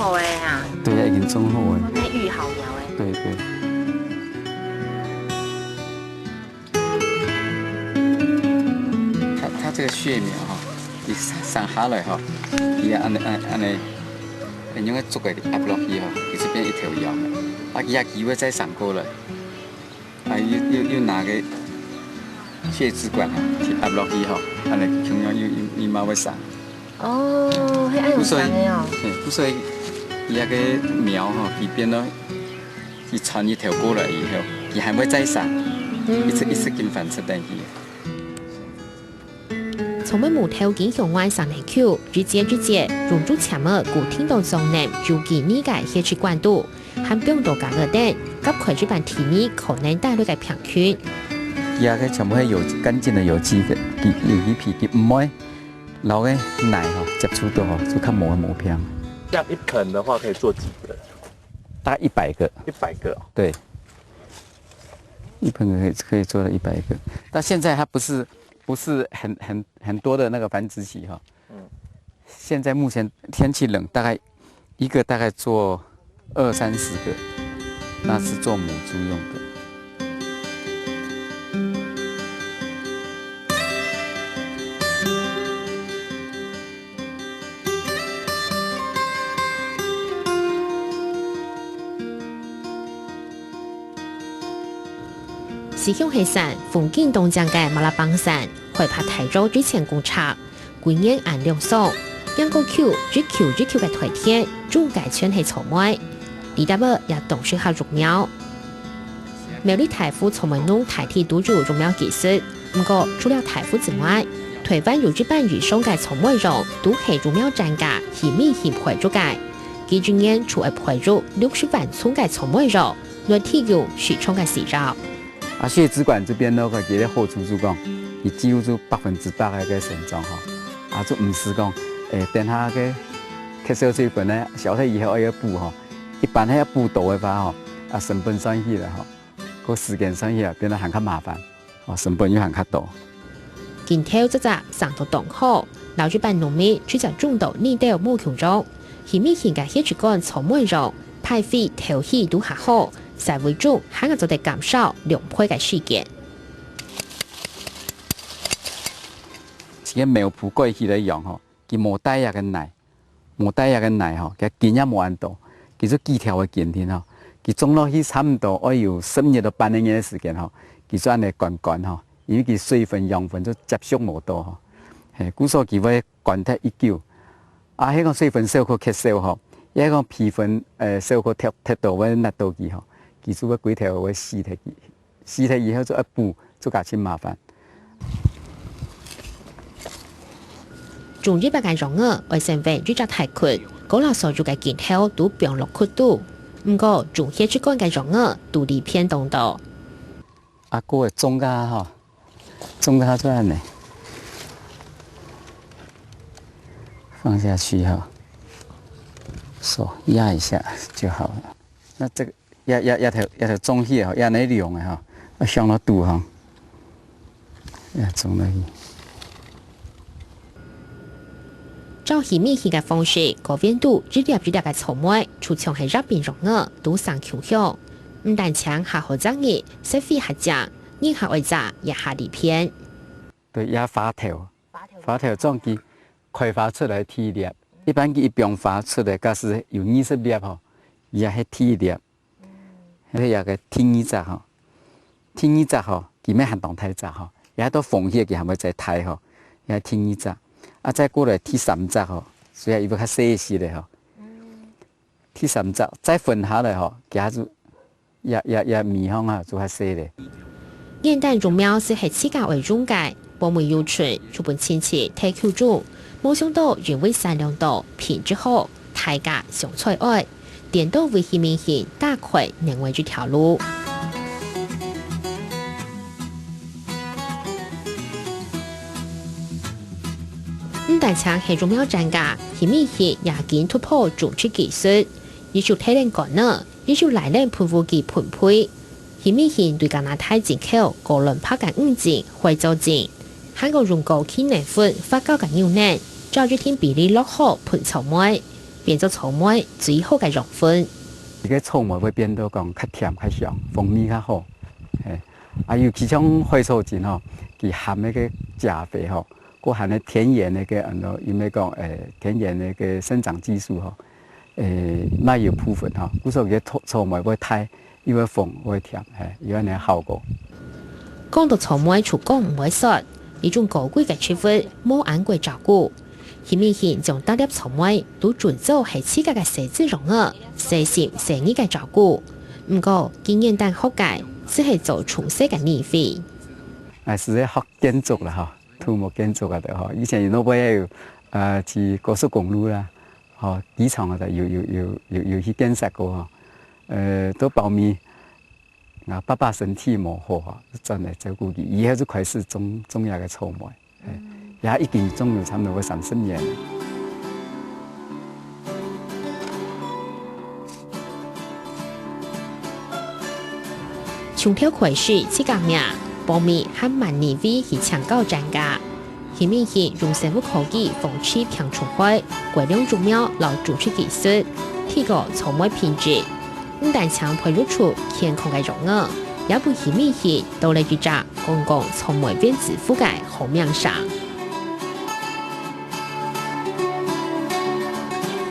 好的哈。对啊，已经种好的。那育好苗的。对对。它这个血苗哈，你上下来哈，伊安尼，用个竹个压落去哈，其实变一条腰。啊，伊机会再上过来，啊，又拿个血支管哈，压落去哈，安尼同样又马会上。哦，迄爱用上的哦。所以伊那个苗哈，伊变到伊穿一条过来以后，伊还会再上，一直跟反射等去。从每木头经向外上来口，日节，融入前么古听到中南就给你个血气管度，含病毒感染等，甲快日本体内可能带来的平均。伊那个全部系干净的有机的，有皮佢唔会老嘅奶哈接触到哈就看磨片。这样一盆的话可以做几个？大概100个。100个、哦。对，一盆可以做到100个。但现在它不是很多的那个繁殖期哈。现在目前天气冷，大概一个大概做20-30个，那是做母猪用的。西向黑山风景东江嘅马拉邦山，会拍台州之前工厂，规年按两送，两个球日球嘅台天，中介全系草莓，李大伯也董事下育苗。苗栗台府从未弄台地都入育苗技术，不过除了台府之外，台湾有日本与上嘅草莓种都系育苗专家系密系培育嘅，佢今年除了培育60万丛嘅草莓种，来提供市场嘅饲料。啊，血支管这边呢，佢嘅好处就讲，伊几乎就100%嘅个成长哈，啊，就唔是讲，等下嘅吸收水分呢，小体以后要补哈，一般要补多嘅话哈，啊，成本上去了哈，个时间上去啊，变得很较麻烦，哦，成本又很较多。今天这只上头动好，老日本农民去只种到呢条木球中，而明显嘅血支管草莓肉，排废头气都还好。在为主，还要做得减少两倍嘅时间。这个苗圃过去来用吼，佢冇带下嘅奶，冇带下嘅奶吼，佢根也冇按到，佢做几条嘅根添吼，佢种落去差唔多要有10年到8年嘅时间吼，佢做安尼灌吼，因为佢水分养分都接触冇多吼，係，故所佢會灌得一久，啊，迄個水分少可吸收吼，一個皮分少可貼到會納到佢吼。技術嘅幾條會死體，死體以後就一補就較錢麻煩。種日本嘅農業為成為日隻太困，嗰老所做嘅健康都變落闊度。唔過種血支管嘅農業都離偏東道。啊，個嘅種家吼，種家就安尼，放下去哈，手壓一下就好了。那這個。一條種起吼，也難用嘅吼，啊上到肚吼，也種落去。照起密起嘅方式，高溫度日粒嘅草莓，出場係入邊農業都上口響，唔但搶下好爭議，食費下降，人下為咋也下離偏。對，也發條種佢開發出來體粒，一般佢一邊發出來，假使有20粒吼，也係體粒。迄個個天耳雜吼，天耳雜吼，佢咩行動太雜吼，也都縫起佢係咪在太吼，也天耳雜，啊再過來天三雜吼，所以伊要較細細咧吼，天三雜再分下來吼，佢就也面向啊做較細咧。現代種苗是係自家為中介，保美有傳，日本親戚提口種，冇想到原味產量多，品質好，大家上菜愛。點到危險明顯，大概能為這條路。唔但搶係種苗專家，而明顯也見突破種植技術，依就體能講呢，依就來年噴霧機噴配，而明顯對加拿大進口個輪拍緊5斤，會做緊，香港用高氣能粉發酵緊牛奶，照住天比例落後噴草莓。变做草莓最好嘅养分。这个草莓会变到讲较甜较香，蜂蜜较好。尤其像花草精吼，佮含那个钾肥吼，佮含那天然那个因为讲天然那个生长激素吼，卖有部分吼，故说个草莓会太，因为风会甜，有安尼效果。讲到草莓出工唔会熟，呢种高贵嘅食物冇按过照顾。很明显将大粒草莓都准做系自家嘅设置容啊，细心细腻嘅照顾。唔过经验但学界只系做重色嘅年费。是在学建筑啦哈，土木建筑啊的哈，以前有有去高速公路啦，机场啊有去建设过哈，都保密。爸爸身体冇好哈，真系照顾佢，以后就开始种下嘅草莓。也已經種了差唔多30年。從頭開始，這個名保密和萬年味是搶高專家。很明顯用生物科技防治強蟲害，改良種苗老種出技術，提高草莓品質。唔但強培育出健康嘅種子，也不很明顯都嚟住隻公共草莓變致富嘅好名聲。